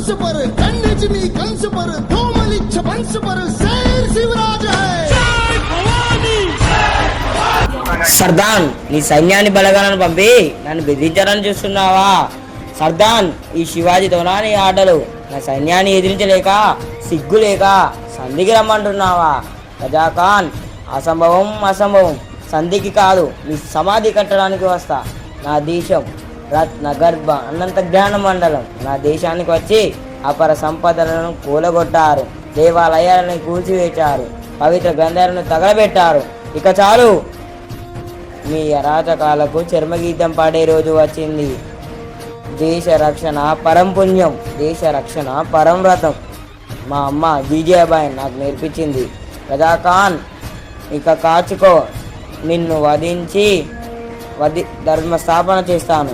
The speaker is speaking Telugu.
वंश पर खंडजनी कंस पर धूमलिच्छ वंश पर शेर शिवराज है। సర్దాన్, నీ సైన్యాన్ని బలగాలను పంపి నన్ను బెదిరించాలని చూస్తున్నావా? సర్దాన్, ఈ శివాజీతోనా నీ ఆటలు? నా సైన్యాన్ని ఎదిరించలేక సిగ్గులేక సంధికి రమ్మంటున్నావా? రజాఖాన్, అసంభవం అసంభవం. సంధికి కాదు, నీ సమాధి కట్టడానికి వస్తా. నా దేశం రత్నగర్భ అనంత జ్ఞాన మండలం. నా దేశానికి వచ్చి అపర సంపదలను కూలగొట్టారు, దేవాలయాలను కూల్చివేశారు, పవిత్ర గ్రంథాలను తగలబెట్టారు. ఇక చాలు, మీ అరాచకాలకు చర్మగీతం పాడే రోజు వచ్చింది. దేశ రక్షణ పరం పుణ్యం, దేశ రక్షణ పరం వ్రతం. మా అమ్మ జీజాబాయి నాకు నేర్పించింది. రజాఖాన్, ఇక కాచుకో, నిన్ను వధించి ధర్మస్థాపన చేస్తాను.